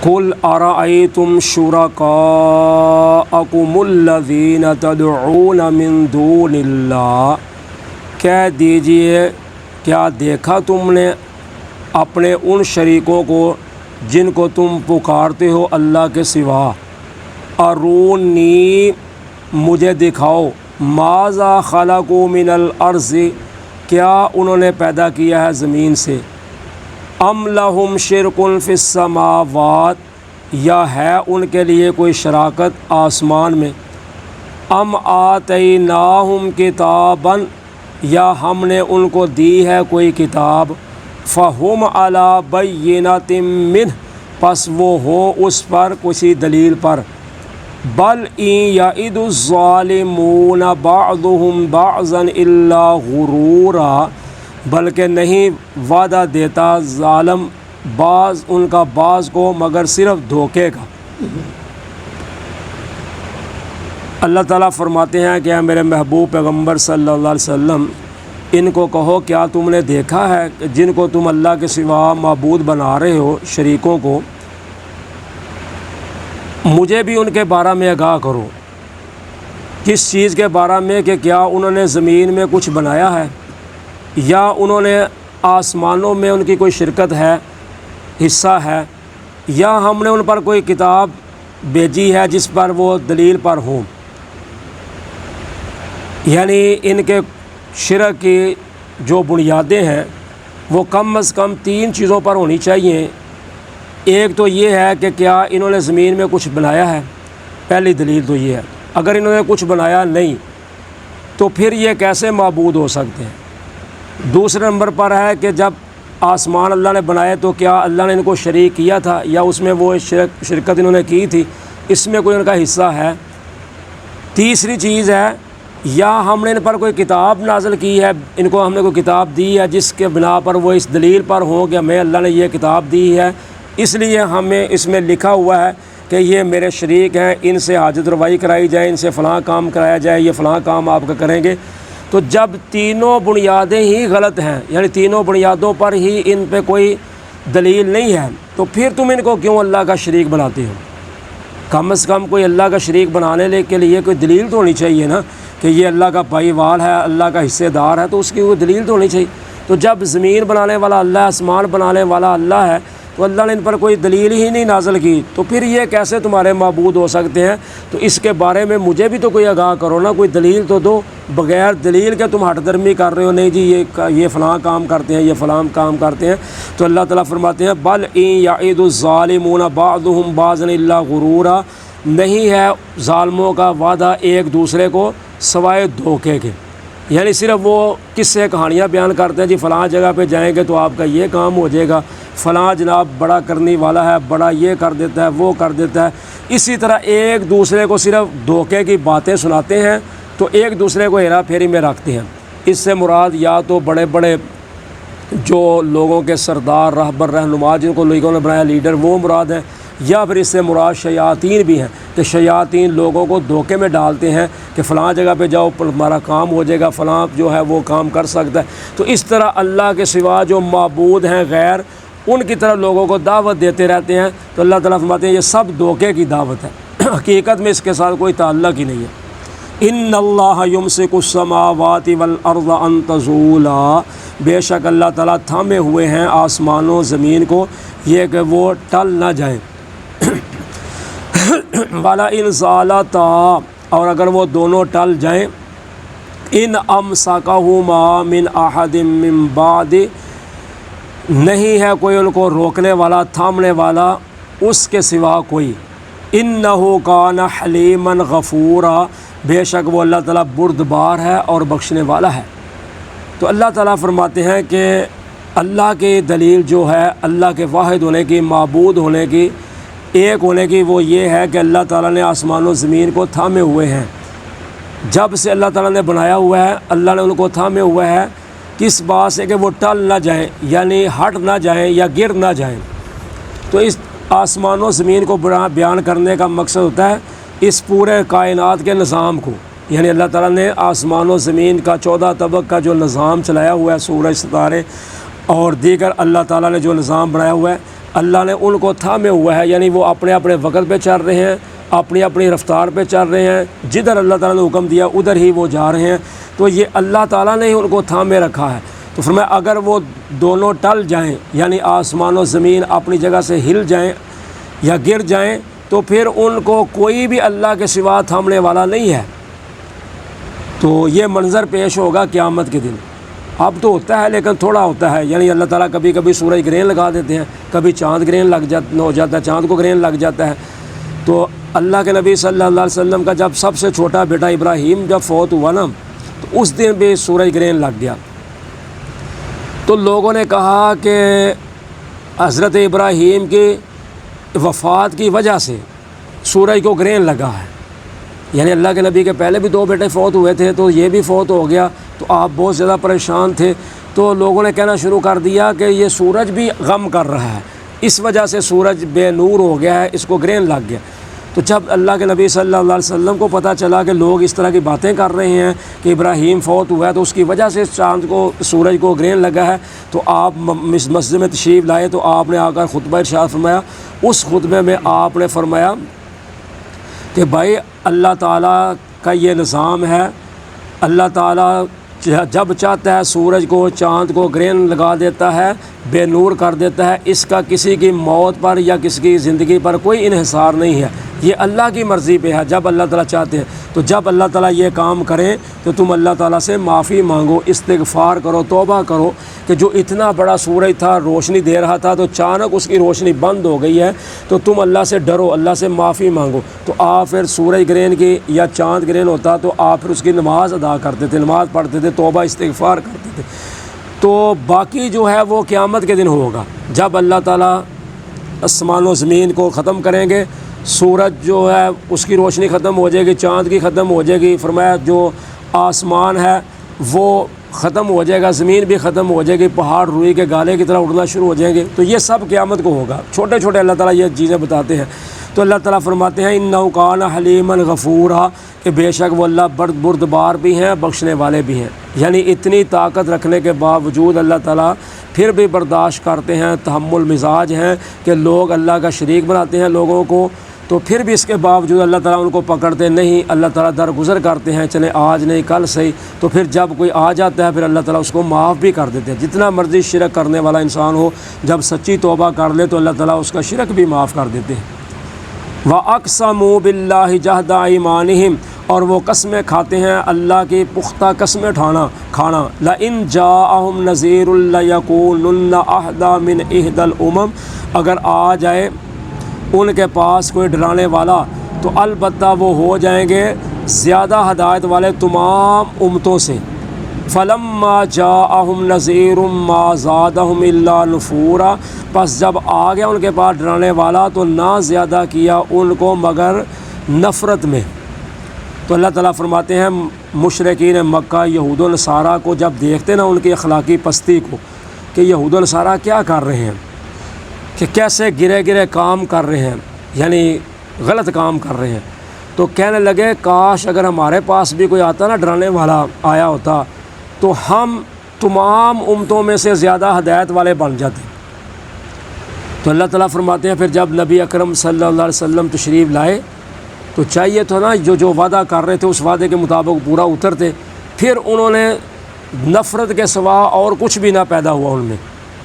قل ارأیتم شرکاءکم الذین تدعون من دون اللہ، کہہ دیجئے کیا دیکھا تم نے اپنے ان شریکوں کو جن کو تم پکارتے ہو اللہ کے سوا، ارونی مجھے دکھاؤ، ماذا خلقوا من الارض کیا انہوں نے پیدا کیا ہے زمین سے، ام لہم شرک فی السماوات یا ہے ان کے لیے کوئی شراکت آسمان میں، ام آتیناہم کتابا یا ہم نے ان کو دی ہے کوئی کتاب، فہم علی بینۃ منہ پس وہ ہوں اس پر کسی دلیل پر، بل ان یعد الظالمون بعضهم بعضا الا غرورا بلکہ نہیں وعدہ دیتا ظالم بعض ان کا بعض کو مگر صرف دھوکے کا۔ اللہ تعالیٰ فرماتے ہیں کہ اے میرے محبوب پیغمبر صلی اللہ علیہ وسلم ان کو کہو کیا تم نے دیکھا ہے کہ جن کو تم اللہ کے سوا معبود بنا رہے ہو شریکوں کو، مجھے بھی ان کے بارے میں آگاہ کرو، کس چیز کے بارے میں کہ کیا انہوں نے زمین میں کچھ بنایا ہے یا انہوں نے آسمانوں میں ان کی کوئی شرکت ہے، حصہ ہے، یا ہم نے ان پر کوئی کتاب بھیجی ہے جس پر وہ دلیل پر ہوں۔ یعنی ان کے شرک کی جو بنیادیں ہیں وہ کم از کم 3 چیزوں پر ہونی چاہیے۔ ایک تو یہ ہے کہ کیا انہوں نے زمین میں کچھ بنایا ہے، پہلی دلیل تو یہ ہے۔ اگر انہوں نے کچھ بنایا نہیں تو پھر یہ کیسے معبود ہو سکتے ہیں۔ دوسرے نمبر پر ہے کہ جب آسمان اللہ نے بنائے تو کیا اللہ نے ان کو شریک کیا تھا یا اس میں وہ شرکت انہوں نے کی تھی، اس میں کوئی ان کا حصہ ہے۔ تیسری چیز ہے یا ہم نے ان پر کوئی کتاب نازل کی ہے، ان کو ہم نے کوئی کتاب دی ہے جس کے بنا پر وہ اس دلیل پر ہوں کہ ہمیں اللہ نے یہ کتاب دی ہے، اس لیے ہمیں اس میں لکھا ہوا ہے کہ یہ میرے شریک ہیں، ان سے حاجت روائی کرائی جائے، ان سے فلاں کام کرایا جائے، یہ فلاں کام آپ کا کریں گے۔ تو جب تینوں بنیادیں ہی غلط ہیں، یعنی تینوں بنیادوں پر ہی ان پہ کوئی دلیل نہیں ہے، تو پھر تم ان کو کیوں اللہ کا شریک بناتے ہو؟ کم از کم کوئی اللہ کا شریک بنانے کے لیے کوئی دلیل تو ہونی چاہیے نا، کہ یہ اللہ کا بھائی وال ہے، اللہ کا حصے دار ہے، تو اس کی کوئی دلیل تو ہونی چاہیے۔ تو جب زمین بنانے والا اللہ ہے، آسمان بنانے والا اللہ ہے، تو اللہ نے ان پر کوئی دلیل ہی نہیں نازل کی، تو پھر یہ کیسے تمہارے معبود ہو سکتے ہیں؟ تو اس کے بارے میں مجھے بھی تو کوئی آگاہ کرو نا، کوئی دلیل تو دو۔ بغیر دلیل کے تم ہٹ درمی کر رہے ہو، نہیں جی یہ فلاں کام کرتے ہیں، یہ فلاں کام کرتے ہیں۔ تو اللہ تعالیٰ فرماتے ہیں بل ان یعد الظالمون بعضهم بعضا الا غرورا، نہیں ہے ظالموں کا وعدہ ایک دوسرے کو سوائے دھوکے کے، یعنی صرف وہ قصے کہانیاں بیان کرتے ہیں، جی فلاں جگہ پہ جائیں گے تو آپ کا یہ کام ہو جائے گا، فلاں جناب بڑا کرنے والا ہے، بڑا یہ کر دیتا ہے، وہ کر دیتا ہے۔ اسی طرح ایک دوسرے کو صرف دھوکے کی باتیں سناتے ہیں، تو ایک دوسرے کو ہیرا پھیری میں رکھتے ہیں۔ اس سے مراد یا تو بڑے بڑے جو لوگوں کے سردار، رہبر، رہنما، جن کو لوگوں نے بنایا لیڈر، وہ مراد ہیں، یا پھر اس سے مراد شیاطین بھی ہیں کہ شیاطین لوگوں کو دھوکے میں ڈالتے ہیں کہ فلاں جگہ پہ جاؤ ہمارا کام ہو جائے گا، فلاں جو ہے وہ کام کر سکتا ہے۔ تو اس طرح اللہ کے سوا جو معبود ہیں غیر، ان کی طرف لوگوں کو دعوت دیتے رہتے ہیں۔ تو اللہ تعالیٰ فرماتے ہیں یہ سب دھوکے کی دعوت ہے، حقیقت میں اس کے ساتھ کوئی تعلق ہی نہیں ہے۔ ان اللہ یمسک السماوات والارض ان تزولا، بے شک اللہ تعالیٰ تھامے ہوئے ہیں آسمانوں زمین کو، یہ کہ وہ ٹل نہ جائیں۔ وَلَئِنْ زَالَتَا، اور اگر وہ دونوں ٹل جائیں، ان امسکہما من احد من بعد، نہیں ہے کوئی ان کو روکنے والا، تھامنے والا اس کے سوا کوئی، انہ کان حلیما غفورا، بے شک وہ اللہ تعالیٰ بردبار ہے اور بخشنے والا ہے۔ تو اللہ تعالیٰ فرماتے ہیں کہ اللہ کی دلیل جو ہے اللہ کے واحد ہونے کی، معبود ہونے کی، ایک ہونے کی، وہ یہ ہے کہ اللہ تعالیٰ نے آسمان و زمین کو تھامے ہوئے ہیں۔ جب سے اللہ تعالیٰ نے بنایا ہوا ہے، اللہ نے ان کو تھامے ہوا ہے، کس بات سے کہ وہ ٹل نہ جائیں، یعنی ہٹ نہ جائیں یا گر نہ جائیں۔ تو اس آسمان و زمین کو بیان کرنے کا مقصد ہوتا ہے اس پورے کائنات کے نظام کو، یعنی اللہ تعالیٰ نے آسمان و زمین کا 14 طبق کا جو نظام چلایا ہوا ہے، سورج، ستارے اور دیگر اللہ تعالیٰ نے جو نظام بنایا ہوا ہے، اللہ نے ان کو تھامے ہوا ہے، یعنی وہ اپنے اپنے وقت پہ چل رہے ہیں، اپنی اپنی رفتار پہ چل رہے ہیں، جدھر اللہ تعالیٰ نے حکم دیا ادھر ہی وہ جا رہے ہیں۔ تو یہ اللہ تعالیٰ نے ہی ان کو تھامے رکھا ہے۔ تو فرمایا اگر وہ دونوں ٹل جائیں، یعنی آسمان و زمین اپنی جگہ سے ہل جائیں یا گر جائیں، تو پھر ان کو کوئی بھی اللہ کے سوا تھامنے والا نہیں ہے۔ تو یہ منظر پیش ہوگا قیامت کے دن۔ اب تو ہوتا ہے لیکن تھوڑا ہوتا ہے، یعنی اللہ تعالیٰ کبھی کبھی سورج گرہن لگا دیتے ہیں، کبھی چاند گرہن ہو جاتا ہے، چاند کو گرہن لگ جاتا ہے۔ تو اللہ کے نبی صلی اللہ علیہ وسلم کا جب سب سے چھوٹا بیٹا ابراہیم جب فوت ہوا نا، تو اس دن بھی سورج گرہن لگ گیا۔ تو لوگوں نے کہا کہ حضرت ابراہیم کی وفات کی وجہ سے سورج کو گرہن لگا ہے، یعنی اللہ کے نبی کے پہلے بھی 2 بیٹے فوت ہوئے تھے، تو یہ بھی فوت ہو گیا، تو آپ بہت زیادہ پریشان تھے۔ تو لوگوں نے کہنا شروع کر دیا کہ یہ سورج بھی غم کر رہا ہے، اس وجہ سے سورج بے نور ہو گیا ہے، اس کو گرہن لگ گیا۔ تو جب اللہ کے نبی صلی اللہ علیہ وسلم کو پتہ چلا کہ لوگ اس طرح کی باتیں کر رہے ہیں کہ ابراہیم فوت ہوا ہے تو اس کی وجہ سے چاند کو سورج کو گرہن لگا ہے، تو آپ مسجد میں تشریف لائے، تو آپ نے آ کر خطبہ ارشاد فرمایا۔ اس خطبے میں آپ نے فرمایا کہ بھائی اللہ تعالیٰ کا یہ نظام ہے، اللہ تعالیٰ جب چاہتا ہے سورج کو چاند کو گرہن لگا دیتا ہے، بے نور کر دیتا ہے، اس کا کسی کی موت پر یا کسی کی زندگی پر کوئی انحصار نہیں ہے، یہ اللہ کی مرضی پہ ہے جب اللہ تعالیٰ چاہتے ہیں۔ تو جب اللہ تعالیٰ یہ کام کریں تو تم اللہ تعالیٰ سے معافی مانگو، استغفار کرو، توبہ کرو کہ جو اتنا بڑا سورج تھا روشنی دے رہا تھا تو اچانک اس کی روشنی بند ہو گئی ہے، تو تم اللہ سے ڈرو، اللہ سے معافی مانگو۔ تو آپ پھر سورج گرہن کی یا چاند گرہن ہوتا تو آپ پھر اس کی نماز ادا کرتے تھے، نماز پڑھتے تھے، توبہ استغفار کرتے تھے۔ تو باقی جو ہے وہ قیامت کے دن ہوگا، جب اللہ تعالیٰ آسمان و زمین کو ختم کریں گے، سورج جو ہے اس کی روشنی ختم ہو جائے گی، چاند کی ختم ہو جائے گی، فرمایا جو آسمان ہے وہ ختم ہو جائے گا، زمین بھی ختم ہو جائے گی، پہاڑ روئی کے گالے کی طرح اڑنا شروع ہو جائیں گے۔ تو یہ سب قیامت کو ہوگا، چھوٹے چھوٹے اللہ تعالیٰ یہ چیزیں بتاتے ہیں۔ تو اللہ تعالیٰ فرماتے ہیں انہ کان حلیما غفورا، کہ بے شک وہ اللہ بردبار بھی ہیں، بخشنے والے بھی ہیں، یعنی اتنی طاقت رکھنے کے باوجود اللہ تعالیٰ پھر بھی برداشت کرتے ہیں، تحمل مزاج ہیں کہ لوگ اللہ کا شریک بناتے ہیں لوگوں کو، تو پھر بھی اس کے باوجود اللہ تعالیٰ ان کو پکڑتے نہیں، اللہ تعالیٰ درگزر کرتے ہیں، چلے آج نہیں کل صحیح۔ تو پھر جب کوئی آ جاتا ہے پھر اللہ تعالیٰ اس کو معاف بھی کر دیتے ہیں، جتنا مرضی شرک کرنے والا انسان ہو، جب سچی توبہ کر لے تو اللہ تعالیٰ اس کا شرک بھی معاف کر دیتے ہیں۔ وَأَقْسَمُوا بِاللَّهِ جَهْدَ أَيْمَانِهِمْ، اور وہ قسمیں کھاتے ہیں اللہ کی پختہ قسمیں کھانا لَإِن جَاءَهُمْ نَذِيرٌ لَيَكُونُنَّ أَهْدَىٰ مِنْ إِحْدَى الْأُمَمِ، اگر آ جائے ان کے پاس کوئی ڈرانے والا تو البتہ وہ ہو جائیں گے زیادہ ہدایت والے تمام امتوں سے۔ فَلَمَّا جَاءَهُمْ نَذِيرٌ مَّا زَادَهُمْ إِلَّا نُفُورًا، پس جب آ گیا ان کے پاس ڈرانے والا تو نہ زیادہ کیا ان کو مگر نفرت میں۔ تو اللہ تعالیٰ فرماتے ہیں مشرکین مکہ یہود و نصارہ کو جب دیکھتے نا ان کی اخلاقی پستی کو کہ یہود و نصارہ کیا کر رہے ہیں، کہ کیسے گرے کام کر رہے ہیں، یعنی غلط کام کر رہے ہیں، تو کہنے لگے کاش اگر ہمارے پاس بھی کوئی آتا نا ڈرانے والا آیا ہوتا تو ہم تمام امتوں میں سے زیادہ ہدایت والے بن جاتے۔ تو اللہ تعالیٰ فرماتے ہیں پھر جب نبی اکرم صلی اللہ علیہ وسلم تشریف لائے تو چاہیے تو نا جو وعدہ کر رہے تھے اس وعدے کے مطابق پورا اترتے، پھر انہوں نے نفرت کے سوا اور کچھ بھی نہ پیدا ہوا ان میں۔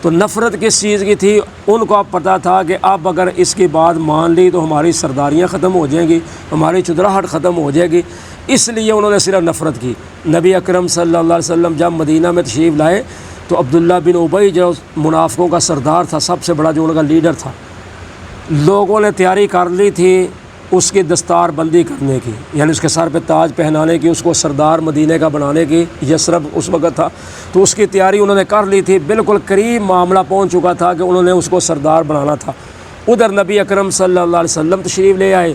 تو نفرت کس چیز کی تھی؟ ان کو اب پتہ تھا کہ اب اگر اس کی بات مان لی تو ہماری سرداریاں ختم ہو جائیں گی، ہماری چدراہٹ ختم ہو جائے گی، اس لیے انہوں نے صرف نفرت کی۔ نبی اکرم صلی اللہ علیہ وسلم جب مدینہ میں تشریف لائے تو عبداللہ بن ابی جو منافقوں کا سردار تھا، سب سے بڑا جو ان کا لیڈر تھا، لوگوں نے تیاری کر لی تھی اس کی دستار بندی کرنے کی، یعنی اس کے سر پہ تاج پہنانے کی، اس کو سردار مدینہ کا بنانے کی، یثرب اس وقت تھا، تو اس کی تیاری انہوں نے کر لی تھی، بالکل قریب معاملہ پہنچ چکا تھا کہ انہوں نے اس کو سردار بنانا تھا۔ ادھر نبی اکرم صلی اللہ علیہ وسلم تشریف لے آئے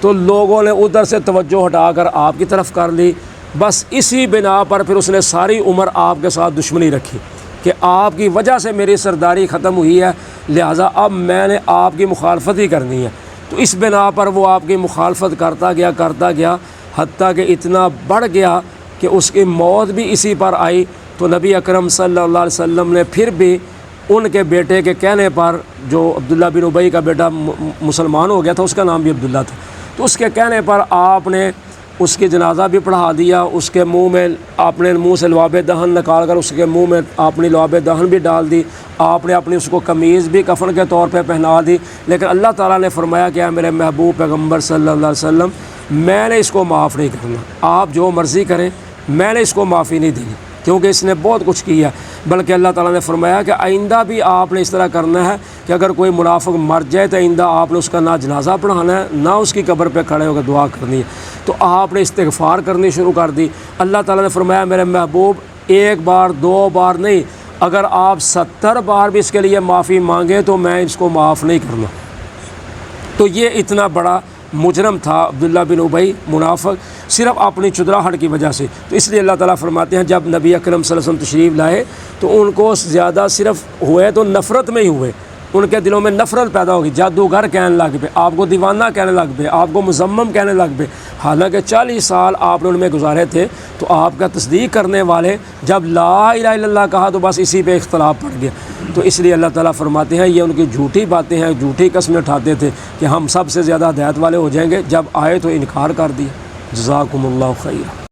تو لوگوں نے ادھر سے توجہ ہٹا کر آپ کی طرف کر لی، بس اسی بنا پر پھر اس نے ساری عمر آپ کے ساتھ دشمنی رکھی کہ آپ کی وجہ سے میری سرداری ختم ہوئی ہے، لہٰذا اب میں نے آپ کی مخالفت ہی کرنی ہے۔ تو اس بنا پر وہ آپ کی مخالفت کرتا گیا حتیٰ کہ اتنا بڑھ گیا کہ اس کی موت بھی اسی پر آئی۔ تو نبی اکرم صلی اللہ علیہ وسلم نے پھر بھی ان کے بیٹے کے کہنے پر، جو عبداللہ بن ابی کا بیٹا مسلمان ہو گیا تھا، اس کا نام بھی عبداللہ تھا، تو اس کے کہنے پر آپ نے اس کی جنازہ بھی پڑھا دیا، اس کے منہ میں آپ نے منہ سے لعاب دہن نکال کر اس کے منہ میں آپ نے لعاب دہن بھی ڈال دی، آپ نے اپنی اس کو قمیض بھی کفن کے طور پہ پہنا دی، لیکن اللہ تعالیٰ نے فرمایا کہ اے میرے محبوب پیغمبر صلی اللہ علیہ وسلم، میں نے اس کو معاف نہیں کرنا، آپ جو مرضی کریں، میں نے اس کو معافی نہیں دینی، کیونکہ اس نے بہت کچھ کیا، بلکہ اللہ تعالیٰ نے فرمایا کہ آئندہ بھی آپ نے اس طرح کرنا ہے کہ اگر کوئی منافق مر جائے تو آئندہ آپ نے اس کا نہ جنازہ پڑھانا ہے، نہ اس کی قبر پہ کھڑے ہو کر دعا کرنی ہے۔ تو آپ نے استغفار کرنی شروع کر دی۔ اللہ تعالیٰ نے فرمایا میرے محبوب ایک بار دو بار نہیں، اگر آپ 70 بار بھی اس کے لیے معافی مانگیں تو میں اس کو معاف نہیں کرنا۔ تو یہ اتنا بڑا مجرم تھا عبداللہ بن ابی، منافق، صرف اپنی چدراہٹ کی وجہ سے۔ تو اس لیے اللہ تعالیٰ فرماتے ہیں جب نبی اکرم صلی اللہ علیہ وسلم تشریف لائے تو ان کو زیادہ صرف ہوئے تو نفرت میں ہی ہوئے، ان کے دلوں میں نفرت پیدا ہوگی، جادوگر کہنے لگ پہ، آپ کو دیوانہ کہنے لگ پہ، آپ کو مذمم کہنے لگ پہ، حالانکہ 40 سال آپ نے ان میں گزارے تھے۔ تو آپ کا تصدیق کرنے والے جب لا الہ الا اللہ کہا تو بس اسی پہ اختلاف پڑ گیا۔ تو اس لیے اللہ تعالیٰ فرماتے ہیں یہ ان کی جھوٹی باتیں ہیں، جھوٹی قسمیں اٹھاتے تھے کہ ہم سب سے زیادہ ہدایت والے ہو جائیں گے، جب آئے تو انکار کر دیا۔ جزاکم اللہ خیر۔